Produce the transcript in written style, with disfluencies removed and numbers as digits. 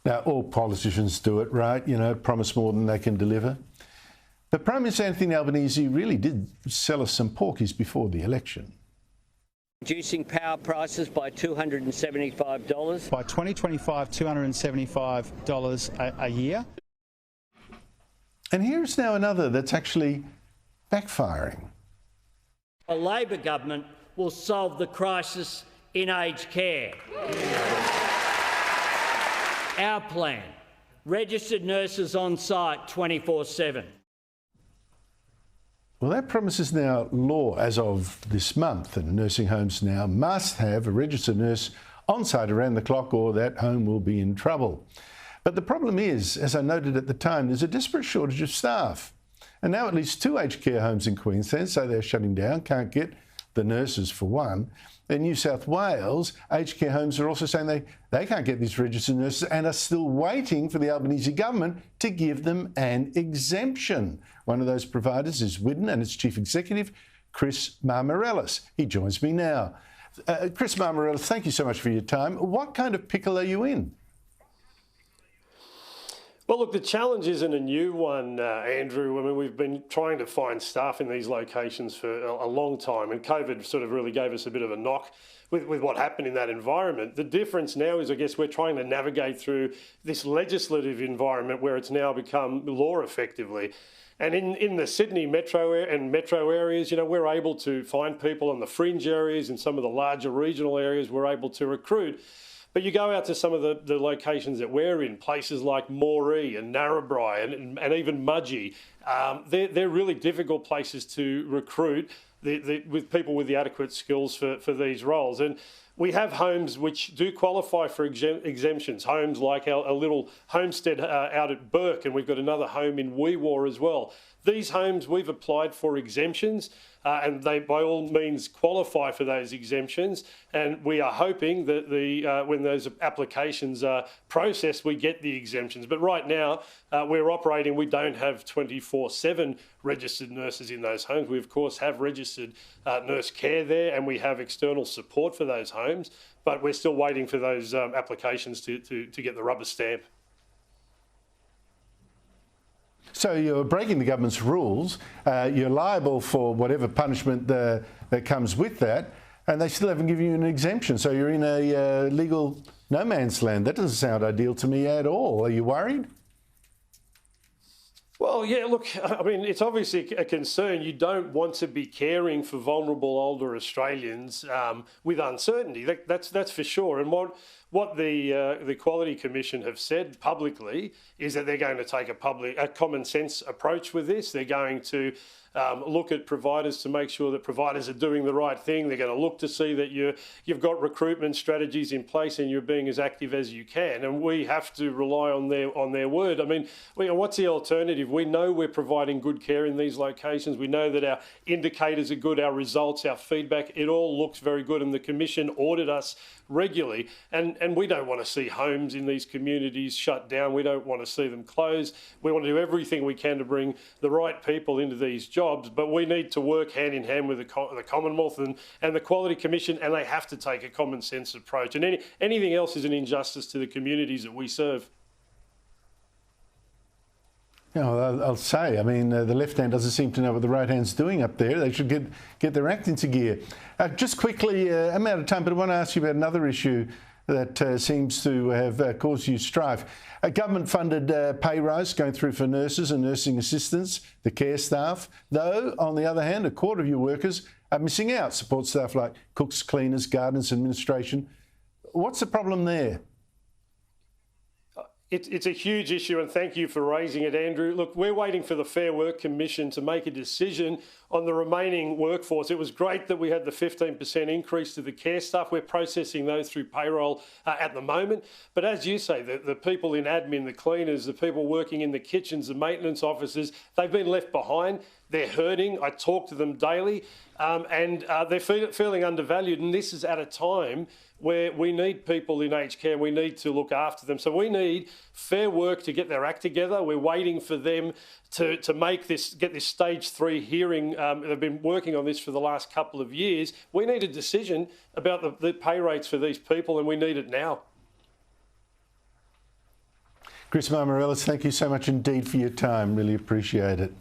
Now, all politicians do it, right? You know, promise more than they can deliver. But Prime Minister Anthony Albanese really did sell us some porkies before the election. Reducing power prices by $275. By 2025, $275 a year. And here's now another that's actually backfiring. A Labor government will solve the crisis in aged care. Our plan, registered nurses on site 24/7. Well, that promise is now law as of this month, and nursing homes now must have a registered nurse on site around the clock or that home will be in trouble. But the problem is, as I noted at the time, there's a desperate shortage of staff. And now at least 2 aged care homes in Queensland say they're shutting down, can't get the nurses for one. In New South Wales, aged care homes are also saying they can't get these registered nurses and are still waiting for the Albanese government to give them an exemption. One of those providers is Widden and its chief executive, Chris Marmarellis. He joins me now. Chris Marmarellis, thank you so much for your time. What kind of pickle are you in? Well, look, the challenge isn't a new one, Andrew. I mean, we've been trying to find staff in these locations for a long time, and COVID sort of really gave us a bit of a knock with what happened in that environment. The difference now is, I guess, we're trying to navigate through this legislative environment where it's now become law effectively. And in the Sydney metro areas, you know, we're able to find people on the fringe areas, in some of the larger regional areas, we're able to recruit. But you go out to some of the locations that we're in, places like Moree and Narrabri and even Mudgee, they're really difficult places to recruit with people with the adequate skills for these roles. And we have homes which do qualify for exemptions, homes like our little homestead out at Burke, and we've got another home in Weewaw as well. These homes, we've applied for exemptions and they by all means qualify for those exemptions, and we are hoping that when those applications are processed, we get the exemptions. But right now, we're operating, we don't have 24/7 registered nurses in those homes. We of course have registered nurse care there, and we have external support for those homes, but we're still waiting for those applications to get the rubber stamp. So you're breaking the government's rules, you're liable for whatever punishment that comes with that, and they still haven't given you an exemption. So you're in a legal no man's land. That doesn't sound ideal to me at all. Are you worried? Well, yeah, look, I mean, it's obviously a concern. You don't want to be caring for vulnerable older Australians with uncertainty. That's for sure. And what the Quality Commission have said publicly is that they're going to take a common sense approach with this. They're going to look at providers to make sure that providers are doing the right thing. They're going to look to see that you've got recruitment strategies in place and you're being as active as you can. And we have to rely on their word. I mean, what's the alternative? We know we're providing good care in these locations. We know that our indicators are good, our results, our feedback, it all looks very good, and the Commission audit us regularly. And we don't want to see homes in these communities shut down. We don't want to see them closed. We want to do everything we can to bring the right people into these jobs, but we need to work hand in hand with the Commonwealth and the Quality Commission, and they have to take a common sense approach. And anything else is an injustice to the communities that we serve. You know, I'll say, I mean, the left hand doesn't seem to know what the right hand's doing up there. They should get their act into gear. Just quickly, I'm out of time, but I want to ask you about another issue that seems to have caused you strife. A government-funded pay rise going through for nurses and nursing assistants, the care staff. Though, on the other hand, a quarter of your workers are missing out. Support staff like cooks, cleaners, gardeners, administration. What's the problem there? It's a huge issue, and thank you for raising it, Andrew. Look, we're waiting for the Fair Work Commission to make a decision on the remaining workforce. It was great that we had the 15% increase to the care staff. We're processing those through payroll at the moment. But as you say, the people in admin, the cleaners, the people working in the kitchens, the maintenance officers, they've been left behind. They're hurting. I talk to them daily, and they're feeling undervalued. And this is at a time where we need people in aged care. We need to look after them. So we need Fair Work to get their act together. We're waiting for them to get this stage 3 hearing. They've been working on this for the last couple of years. We need a decision about the pay rates for these people, and we need it now. Chris Marmarellis, thank you so much indeed for your time. Really appreciate it.